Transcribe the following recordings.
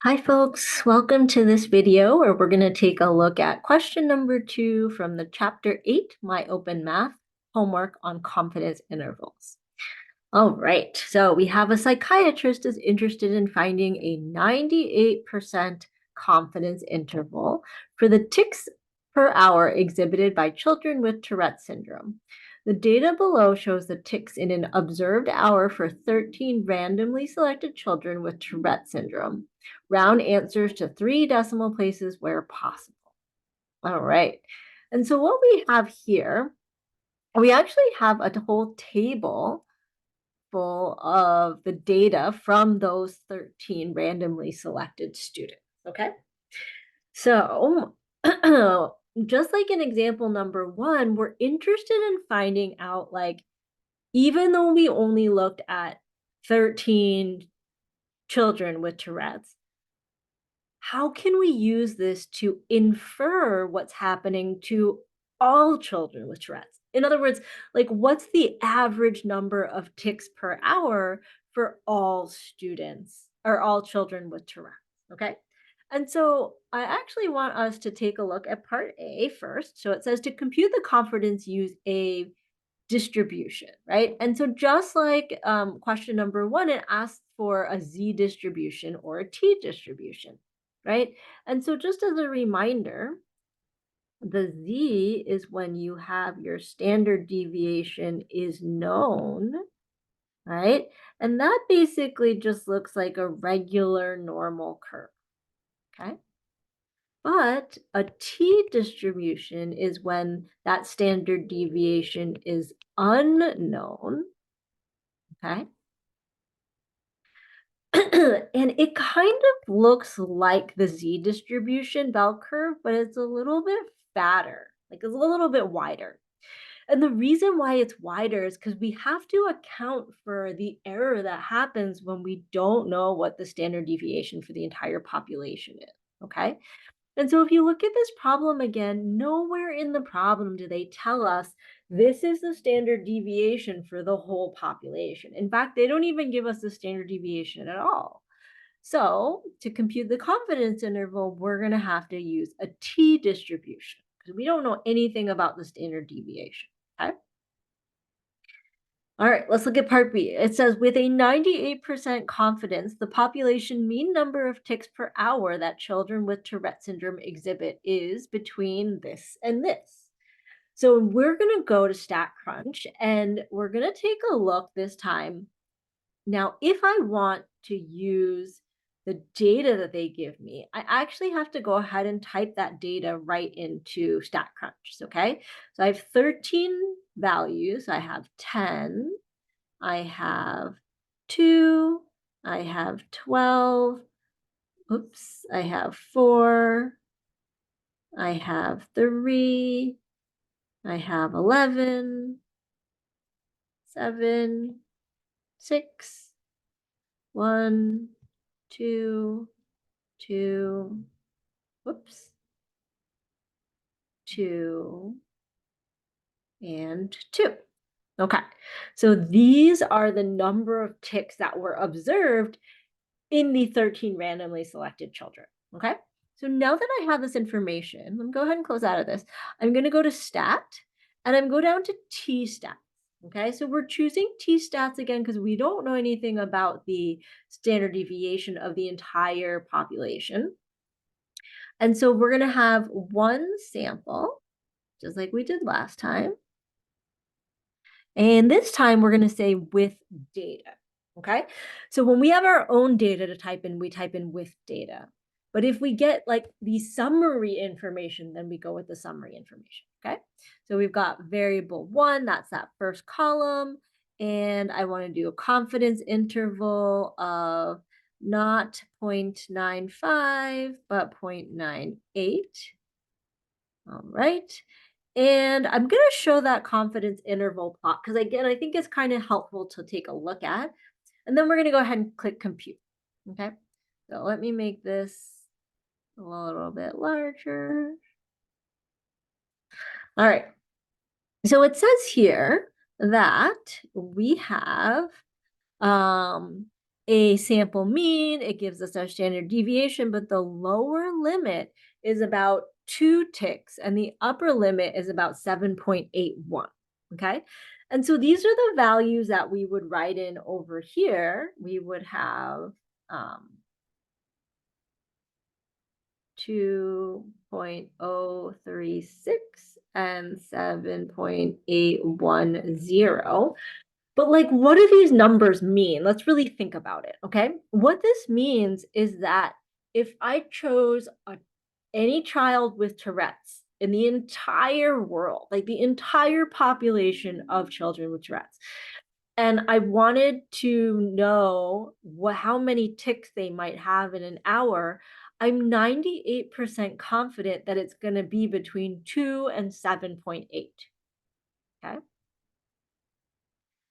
Hi folks, welcome to this video where we're going to take a look at question number 2 from the chapter 8, My Open Math, homework on confidence intervals. All right, so we have a psychiatrist is interested in finding a 98% confidence interval for the tics per hour exhibited by children with Tourette syndrome. The data below shows the tics in an observed hour for 13 randomly selected children with Tourette syndrome. Round answers to 3 decimal places where possible. All right, and so what we have here, we actually have a whole table full of the data from those 13 randomly selected students, okay? So just like in example number 1, we're interested in finding out, like, even though we only looked at 13 children with Tourette's, how can we use this to infer what's happening to all children with Tourette's? In other words, like, what's the average number of tics per hour for all students or all children with Tourette's? Okay. And so I actually want us to take a look at part A first. So it says to compute the confidence, use a distribution, right? And so just like question number 1, it asks for a z distribution or a t distribution, right? And so just as a reminder, the z is when you have your standard deviation is known, right? And that basically just looks like a regular normal curve, okay? But a t-distribution is when that standard deviation is unknown, okay? And it kind of looks like the z-distribution bell curve, but it's a little bit fatter, like it's a little bit wider. And the reason why it's wider is because we have to account for the error that happens when we don't know what the standard deviation for the entire population is, okay? And so if you look at this problem again, nowhere in the problem do they tell us this is the standard deviation for the whole population. In fact, they don't even give us the standard deviation at all. So to compute the confidence interval, we're going to have to use a t-distribution because we don't know anything about the standard deviation, okay? All right, let's look at part B. It says, with a 98% confidence, the population mean number of tics per hour that children with Tourette syndrome exhibit is between this and this. So we're going to go to StatCrunch and we're going to take a look this time. Now, if I want to use the data that they give me, I actually have to go ahead and type that data right into StatCrunch, okay? So I have 13 values. I have 10, I have 2, I have 12, oops, I have 4, I have 3, I have 11, 7, 6, 1, 2, 2, whoops, 2, and 2. Okay, so these are the number of ticks that were observed in the 13 randomly selected children, okay? So now that I have this information, let me go ahead and close out of this. I'm gonna go to stat, and I'm go down to t-stats, okay? So we're choosing t-stats again because we don't know anything about the standard deviation of the entire population. And so we're gonna have one sample, just like we did last time. And this time we're going to say with data, okay? So when we have our own data to type in, we type in with data. But if we get like the summary information, then we go with the summary information, okay? So we've got variable 1, that's that first column. And I want to do a confidence interval of not 0.95, but 0.98. All right. And I'm going to show that confidence interval plot because, again, I think it's kind of helpful to take a look at. And then we're going to go ahead and click compute. Okay. So let me make this a little bit larger. All right. So it says here that we have a sample mean, it gives us our standard deviation, but the lower limit is about 2 ticks and the upper limit is about 7.81. Okay. And so these are the values that we would write in over here. We would have 2.036 and 7.810. But like, what do these numbers mean? Let's really think about it, okay? What this means is that if I chose any child with Tourette's in the entire world, like the entire population of children with Tourette's, and I wanted to know how many ticks they might have in an hour, I'm 98% confident that it's going to be between 2 and 7.8. Okay.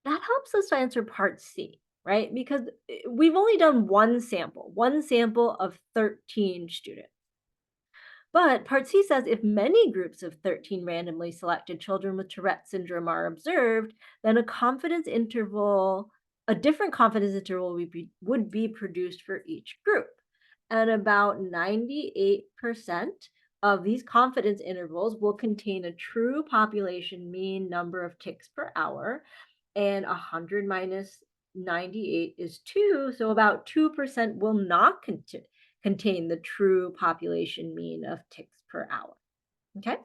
That helps us to answer part C, right? Because we've only done one sample of 13 students. But Part C says if many groups of 13 randomly selected children with Tourette syndrome are observed, then a different confidence interval would be produced for each group. And about 98% of these confidence intervals will contain a true population mean number of ticks per hour, and 100 minus 98 is 2, so about 2% will not contain the true population mean of ticks per hour. Okay,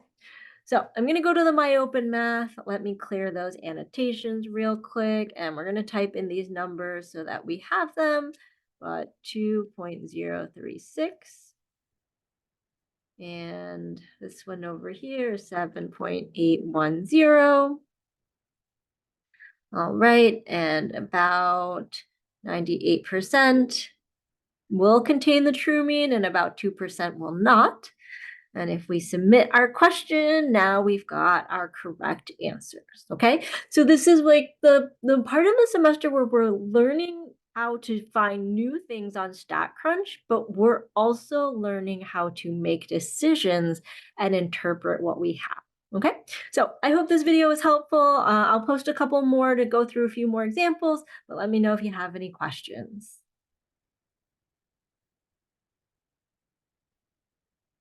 so I'm going to go to the My Open Math. Let me clear those annotations real quick, and we're going to type in these numbers so that we have them. But 2.036, and this one over here is 7.810. All right, and about 98% will contain the true mean and about 2% will not. And if we submit our question, now we've got our correct answers, okay? So this is like the part of the semester where we're learning how to find new things on StatCrunch, but we're also learning how to make decisions and interpret what we have. Okay, so I hope this video was helpful. I'll post a couple more to go through a few more examples, but let me know if you have any questions.